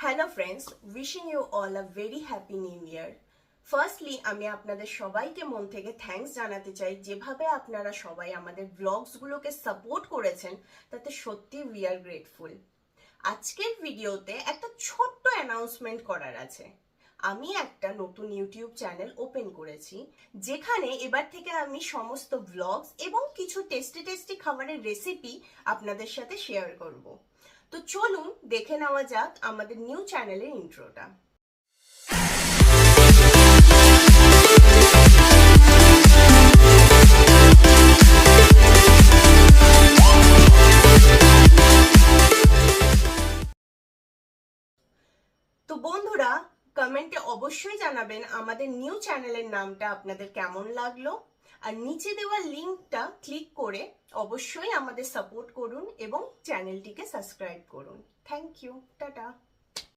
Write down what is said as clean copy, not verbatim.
Hello friends, wishing you all a very happy new year. Firstly আমি আপনাদের সবাইকে মন থেকে থ্যাঙ্কস জানাতে চাই, যেভাবে আপনারা সবাই আমাদের ব্লগসগুলোকে সাপোর্ট করেছেন তাতে সত্যি উই আর গ্রেটফুল। আজকের ভিডিওতে একটা ছোট্ট অ্যানাউন্সমেন্ট করার আছে। আমি একটা নতুন ইউটিউব চ্যানেল ওপেন করেছি, যেখানে এবার থেকে আমি সমস্ত ব্লগস এবং কিছু টেস্টি টেস্টি খাবারের রেসিপি আপনাদের সাথে শেয়ার করব। তো চলুন দেখে নেওয়া যাক আমাদের নিউ চ্যানেলের ইন্ট্রোটা। তো বন্ধুরা, কমেন্টে অবশ্যই জানাবেন আমাদের নিউ চ্যানেলের নামটা আপনাদের কেমন লাগলো, আর নিচে দেওয়া লিঙ্কটা ক্লিক করে অবশ্যই আমাদের সাপোর্ট করুন এবং চ্যানেলটিকে সাবস্ক্রাইব করুন। Thank you, tata.